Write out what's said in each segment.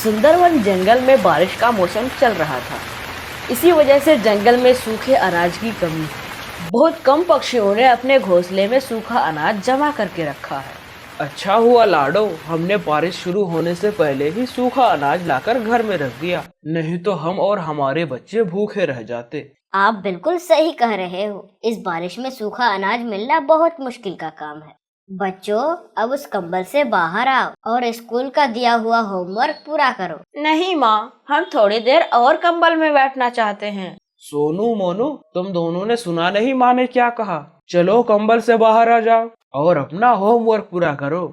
सुंदरवन जंगल में बारिश का मौसम चल रहा था। इसी वजह से जंगल में सूखे अनाज की कमी है। बहुत कम पक्षियों ने अपने घोंसले में सूखा अनाज जमा करके रखा है। अच्छा हुआ लाडो, हमने बारिश शुरू होने से पहले ही सूखा अनाज लाकर घर में रख दिया, नहीं तो हम और हमारे बच्चे भूखे रह जाते। आप बिल्कुल सही कह रहे हो। इस बारिश में सूखा अनाज मिलना बहुत मुश्किल का काम है। बच्चों, अब उस कंबल से बाहर आओ और स्कूल का दिया हुआ होमवर्क पूरा करो। नहीं माँ, हम थोड़ी देर और कंबल में बैठना चाहते हैं। सोनू मोनू, तुम दोनों ने सुना नहीं माँ ने क्या कहा? चलो कंबल से बाहर आ जाओ और अपना होमवर्क पूरा करो।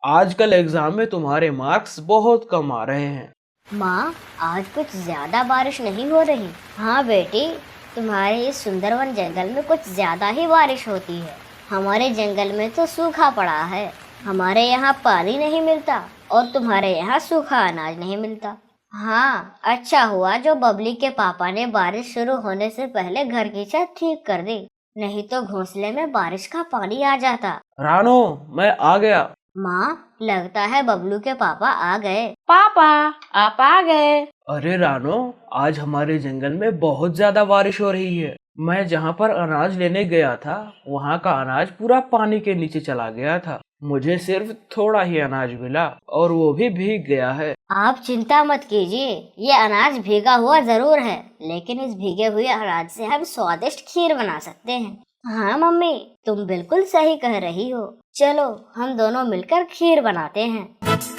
आजकल एग्जाम में तुम्हारे मार्क्स बहुत कम आ रहे हैं। माँ, आज कुछ ज्यादा बारिश नहीं हो रही? हाँ बेटी, तुम्हारे इस सुंदरवन जंगल में कुछ ज्यादा ही बारिश होती है। हमारे जंगल में तो सूखा पड़ा है। हमारे यहाँ पानी नहीं मिलता और तुम्हारे यहाँ सूखा अनाज नहीं मिलता। हाँ, अच्छा हुआ जो बबली के पापा ने बारिश शुरू होने से पहले घर की छत ठीक कर दी, नहीं तो घोंसले में बारिश का पानी आ जाता। रानो, मैं आ गया। माँ, लगता है बबलू के पापा आ गए। पापा, आप आ गए। अरे रानो, आज हमारे जंगल में बहुत ज्यादा बारिश हो रही है। मैं जहाँ पर अनाज लेने गया था, वहाँ का अनाज पूरा पानी के नीचे चला गया था। मुझे सिर्फ थोड़ा ही अनाज मिला और वो भी भीग गया है। आप चिंता मत कीजिए, ये अनाज भीगा हुआ जरूर है, लेकिन इस भीगे हुए अनाज से हम स्वादिष्ट खीर बना सकते हैं। हाँ मम्मी, तुम बिल्कुल सही कह रही हो। चलो हम दोनों मिलकर खीर बनाते हैं।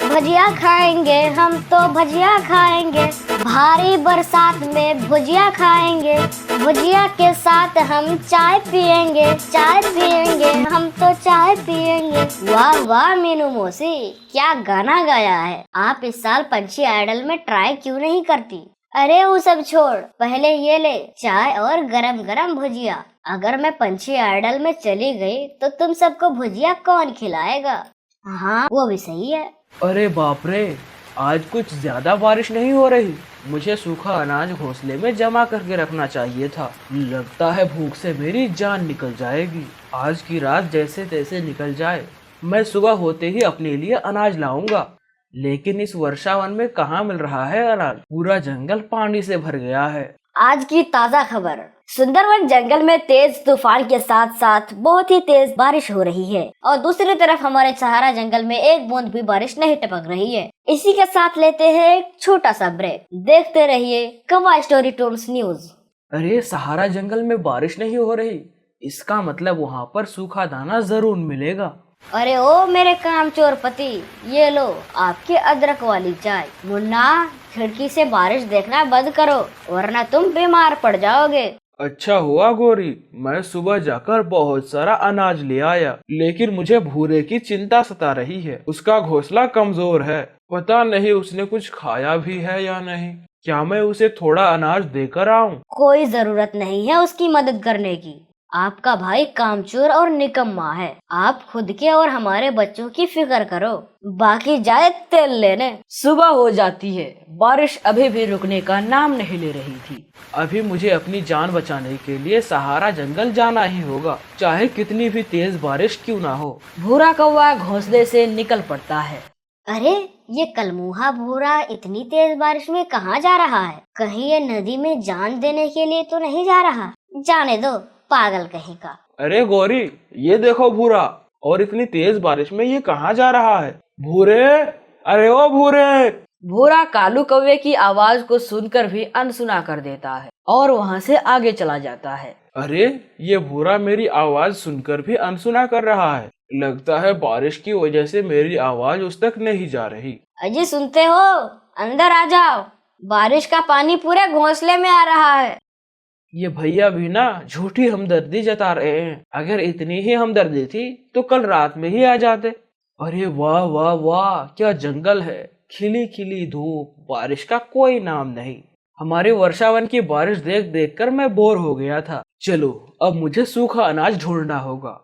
भजिया खाएंगे हम तो भजिया खाएंगे, भारी बरसात में भुजिया खाएंगे। भुजिया के साथ हम चाय पिएंगे, चाय पिएंगे हम तो चाय पिएंगे। वाह वाह मीनू मौसी, क्या गाना गाया है। आप इस साल पंछी आइडल में ट्राई क्यों नहीं करती? अरे वो सब छोड़, पहले ये ले चाय और गरम गरम भुजिया। अगर मैं पंछी आइडल में चली गई तो तुम सबको भुजिया कौन खिलाएगा? हाँ, वो भी सही है। अरे बाप रे, आज कुछ ज्यादा बारिश नहीं हो रही। मुझे सूखा अनाज घोंसले में जमा करके रखना चाहिए था। लगता है भूख से मेरी जान निकल जाएगी। आज की रात जैसे तैसे निकल जाए, मैं सुबह होते ही अपने लिए अनाज लाऊंगा। लेकिन इस वर्षावन में कहाँ मिल रहा है अनाज? पूरा जंगल पानी से भर गया है। आज की ताज़ा खबर, सुंदरवन जंगल में तेज तूफान के साथ साथ बहुत ही तेज बारिश हो रही है और दूसरी तरफ हमारे सहारा जंगल में एक बूंद भी बारिश नहीं टपक रही है। इसी के साथ लेते हैं एक छोटा सा ब्रेक। देखते रहिए कवा स्टोरी टूम्स न्यूज। अरे सहारा जंगल में बारिश नहीं हो रही, इसका मतलब वहाँ पर सूखा दाना जरूर मिलेगा। अरे ओ मेरे कामचोर पति, ये लो आपकी अदरक वाली चाय। मुन्ना, खिड़की से बारिश देखना बंद करो वरना तुम बीमार पड़ जाओगे। अच्छा हुआ गोरी, मैं सुबह जाकर बहुत सारा अनाज ले आया, लेकिन मुझे भूरे की चिंता सता रही है। उसका घोंसला कमजोर है, पता नहीं उसने कुछ खाया भी है या नहीं। क्या मैं उसे थोड़ा अनाज देकर आऊं? कोई जरूरत नहीं है उसकी मदद करने की। आपका भाई कामचोर और निकम्मा है। आप खुद के और हमारे बच्चों की फिक्र करो, बाकी जाए तेल लेने। सुबह हो जाती है, बारिश अभी भी रुकने का नाम नहीं ले रही थी। अभी मुझे अपनी जान बचाने के लिए सहारा जंगल जाना ही होगा, चाहे कितनी भी तेज बारिश क्यों ना हो। भूरा कौवा घोंसले से निकल पड़ता है। अरे ये कलमुहा भूरा इतनी तेज बारिश में कहाँ जा रहा है? कहीं ये नदी में जान देने के लिए तो नहीं जा रहा? जाने दो, पागल कहीं का। अरे गौरी, ये देखो भूरा, और इतनी तेज बारिश में ये कहाँ जा रहा है? भूरे, अरे ओ भूरे। भूरा कालू कौवे की आवाज को सुनकर भी अनसुना कर देता है और वहाँ से आगे चला जाता है। अरे ये भूरा मेरी आवाज सुनकर भी अनसुना कर रहा है। लगता है बारिश की वजह से मेरी आवाज उस तक नहीं जा रही। अजी सुनते हो? अंदर आ जाओ, बारिश का पानी पूरे घोंसले में आ रहा है। ये भैया भी ना झूठी हमदर्दी जता रहे हैं। अगर इतनी ही हमदर्दी थी तो कल रात में ही आ जाते। अरे वाह वाह वाह, क्या जंगल है। खिली खिली धूप, बारिश का कोई नाम नहीं। हमारे वर्षावन की बारिश देख देख कर मैं बोर हो गया था। चलो अब मुझे सूखा अनाज ढूंढना होगा।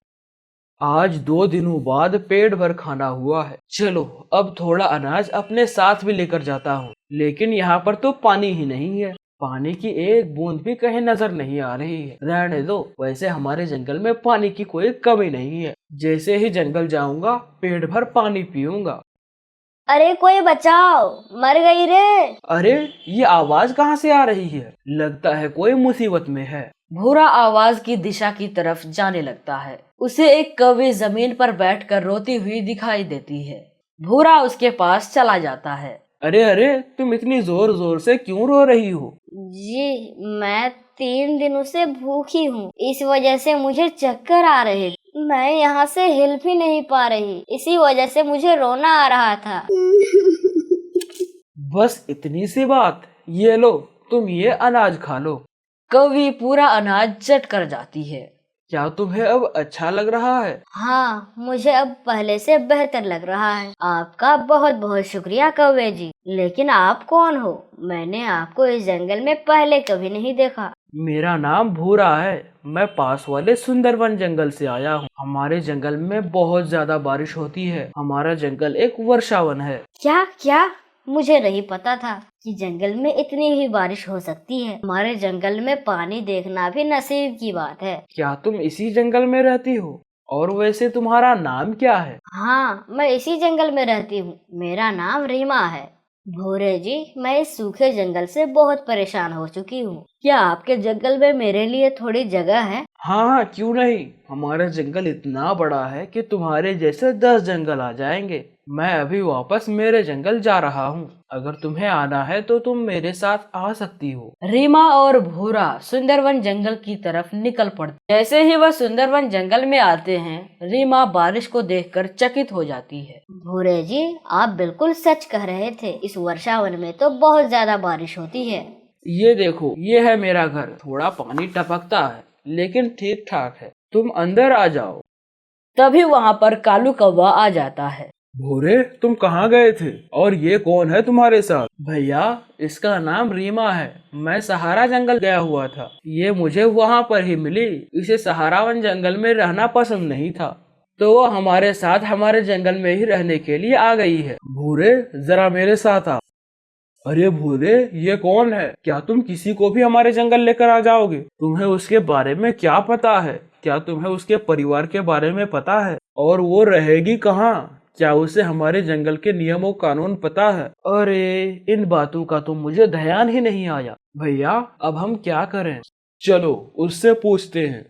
आज 2 दिनों बाद पेट भर खाना हुआ है। चलो अब थोड़ा अनाज अपने साथ भी लेकर जाता हूँ। लेकिन यहाँ पर तो पानी ही नहीं है। पानी की एक बूंद भी कहीं नजर नहीं आ रही है। रहने दो, वैसे हमारे जंगल में पानी की कोई कमी नहीं है। जैसे ही जंगल जाऊंगा पेट भर पानी पीऊंगा। अरे कोई बचाओ, मर गई रे। अरे ये आवाज कहाँ से आ रही है? लगता है कोई मुसीबत में है। भूरा आवाज की दिशा की तरफ जाने लगता है। उसे एक कौवी जमीन पर बैठकर रोती हुई दिखाई देती है। भूरा उसके पास चला जाता है। अरे अरे, तुम इतनी जोर जोर से क्यों रो रही हो? जी मैं 3 दिनों से भूखी हूँ, इस वजह से मुझे चक्कर आ रहे थे। मैं यहाँ से हिल भी नहीं पा रही, इसी वजह से मुझे रोना आ रहा था। बस इतनी सी बात? ये लो, तुम ये अनाज खा लो। कौवी पूरा अनाज चट कर जाती है। क्या तुम्हें अब अच्छा लग रहा है? हाँ, मुझे अब पहले से बेहतर लग रहा है। आपका बहुत बहुत शुक्रिया कौवे जी। लेकिन आप कौन हो? मैंने आपको इस जंगल में पहले कभी नहीं देखा। मेरा नाम भूरा है। मैं पास वाले सुंदरवन जंगल से आया हूँ। हमारे जंगल में बहुत ज्यादा बारिश होती है। हमारा जंगल एक वर्षावन है। क्या क्या? मुझे नहीं पता था कि जंगल में इतनी ही बारिश हो सकती है। हमारे जंगल में पानी देखना भी नसीब की बात है। क्या तुम इसी जंगल में रहती हो? और वैसे तुम्हारा नाम क्या है? हाँ, मैं इसी जंगल में रहती हूँ। मेरा नाम रीमा है। भूरे जी, मैं इस सूखे जंगल से बहुत परेशान हो चुकी हूँ। क्या आपके जंगल में मेरे लिए थोड़ी जगह है? हाँ हाँ, क्यों नहीं। हमारा जंगल इतना बड़ा है कि तुम्हारे जैसे 10 जंगल आ जाएंगे। मैं अभी वापस मेरे जंगल जा रहा हूँ। अगर तुम्हें आना है तो तुम मेरे साथ आ सकती हो। रीमा और भूरा सुंदरवन जंगल की तरफ निकल पड़ते। जैसे ही वह सुंदरवन जंगल में आते हैं, रीमा बारिश को देखकर चकित हो जाती है। भूरे जी, आप बिल्कुल सच कह रहे थे। इस वर्षावन में तो बहुत ज्यादा बारिश होती है। ये देखो, ये है मेरा घर। थोड़ा पानी टपकता है लेकिन ठीक ठाक है। तुम अंदर आ जाओ। तभी वहाँ पर कालू कौवा आ जाता है। भूरे, तुम कहाँ गए थे? और ये कौन है तुम्हारे साथ? भैया, इसका नाम रीमा है। मैं सहारा जंगल गया हुआ था। ये मुझे वहाँ पर ही मिली। इसे सहारावन जंगल में रहना पसंद नहीं था, तो वो हमारे साथ हमारे जंगल में ही रहने के लिए आ गई है। भूरे, जरा मेरे साथ आ। अरे भूरे, ये कौन है? क्या तुम किसी को भी हमारे जंगल लेकर आ जाओगे? तुम्हें उसके बारे में क्या पता है? क्या तुम्हें उसके परिवार के बारे में पता है? और वो रहेगी कहाँ? क्या उसे हमारे जंगल के नियमों कानून पता है? अरे, इन बातों का तो मुझे ध्यान ही नहीं आया। भैया, अब हम क्या करें? चलो उससे पूछते हैं।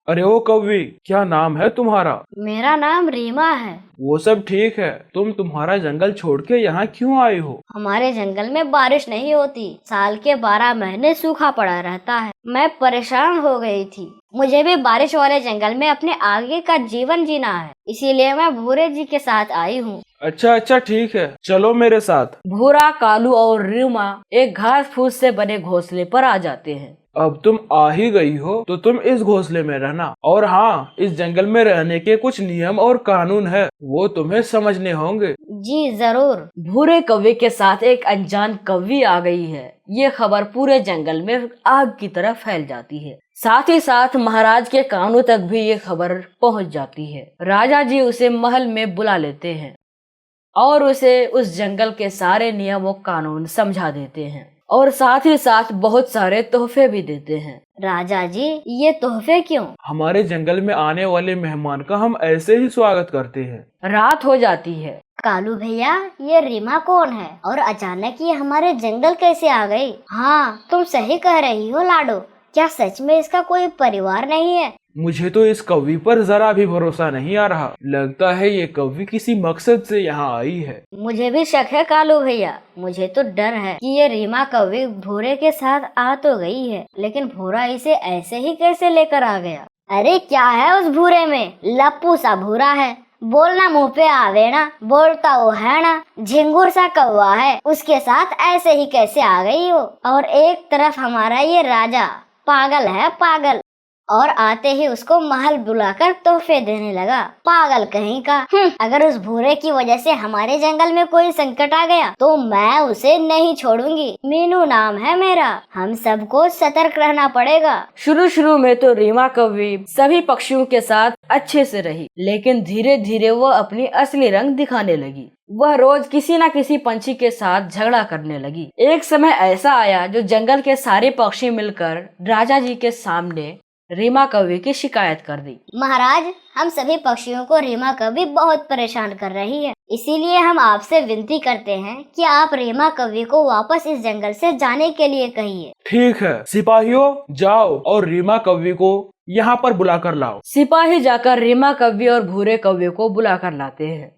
अरे ओ कौवी, क्या नाम है तुम्हारा? मेरा नाम रीमा है। वो सब ठीक है, तुम्हारा जंगल छोड़ के यहाँ क्यों आई हो? हमारे जंगल में बारिश नहीं होती। साल के 12 महीने सूखा पड़ा रहता है। मैं परेशान हो गई थी। मुझे भी बारिश वाले जंगल में अपने आगे का जीवन जीना है, इसीलिए मैं भूरे जी के साथ आई हूँ। अच्छा अच्छा, ठीक है, चलो मेरे साथ। भूरा, कालू और रीमा एक घास फूस से बने घोंसले पर आ जाते हैं। अब तुम आ ही गई हो तो तुम इस घोंसले में रहना। और हाँ, इस जंगल में रहने के कुछ नियम और कानून है, वो तुम्हें समझने होंगे। जी जरूर। भूरे कौवे के साथ एक अनजान कौवी आ गई है। ये खबर पूरे जंगल में आग की तरह फैल जाती है। साथ ही साथ महाराज के कानों तक भी ये खबर पहुंच जाती है। राजा जी उसे महल में बुला लेते हैं और उसे उस जंगल के सारे नियमों कानून समझा देते हैं और साथ ही साथ बहुत सारे तोहफे भी देते हैं। राजा जी, ये तोहफे क्यों? हमारे जंगल में आने वाले मेहमान का हम ऐसे ही स्वागत करते हैं। रात हो जाती है। कालू भैया, ये रीमा कौन है और अचानक ये हमारे जंगल कैसे आ गई? हाँ, तुम सही कह रही हो लाडो। क्या सच में इसका कोई परिवार नहीं है? मुझे तो इस कौवी पर जरा भी भरोसा नहीं आ रहा। लगता है ये कौवी किसी मकसद से यहाँ आई है। मुझे भी शक है कालू भैया। मुझे तो डर है कि ये रीमा कौवी भूरे के साथ आ तो गई है, लेकिन भूरा इसे ऐसे ही कैसे लेकर आ गया? अरे क्या है उस भूरे में? लप्पू सा भूरा है, बोलना मुंह पे आवे ना, बोलता वो है ना। झिंगुर सा कौवा है, उसके साथ ऐसे ही कैसे आ गई वो? और एक तरफ हमारा ये राजा पागल है, पागल। और आते ही उसको महल बुलाकर तोहफे देने लगा। पागल कहीं का। अगर उस भूरे की वजह से हमारे जंगल में कोई संकट आ गया तो मैं उसे नहीं छोड़ूंगी। मीनू नाम है मेरा। हम सबको सतर्क रहना पड़ेगा। शुरू में तो रीमा कौवी सभी पक्षियों के साथ अच्छे से रही, लेकिन धीरे धीरे वह अपनी असली रंग दिखाने लगी। वह रोज किसी न किसी पंछी के साथ झगड़ा करने लगी। एक समय ऐसा आया जो जंगल के सारे पक्षी मिलकर राजा जी के सामने रीमा कौवे की शिकायत कर दी। महाराज, हम सभी पक्षियों को रीमा कौवी बहुत परेशान कर रही है, इसीलिए हम आपसे विनती करते हैं कि आप रीमा कौवी को वापस इस जंगल से जाने के लिए कहिए। ठीक है सिपाहियों, जाओ और रीमा कौवी को यहाँ पर बुला कर लाओ। सिपाही जाकर रीमा कौवे और भूरे कौवे को बुला कर लाते हैं।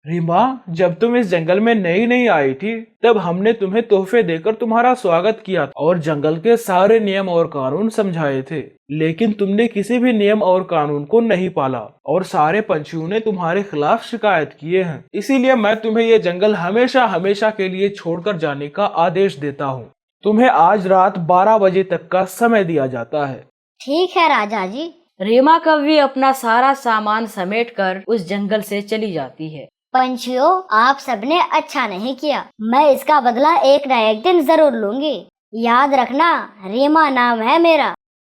रीमा, जब तुम इस जंगल में नई नई आई थी तब हमने तुम्हें तोहफे देकर तुम्हारा स्वागत किया और जंगल के सारे नियम और कानून समझाए थे, लेकिन तुमने किसी भी नियम और कानून को नहीं पाला और सारे पंछियों ने तुम्हारे खिलाफ शिकायत किए हैं। इसीलिए मैं तुम्हें ये जंगल हमेशा हमेशा के लिए छोड़कर जाने का आदेश देता हूँ। तुम्हें आज रात 12 बजे तक का समय दिया जाता है। ठीक है राजा जी। रीमा कौवी अपना सारा सामान समेटकर उस जंगल से चली जाती है। पंछियों, आप सबने अच्छा नहीं किया, मैं इसका बदला एक न एक दिन जरूर लूंगी। याद रखना, रीमा नाम है मेरा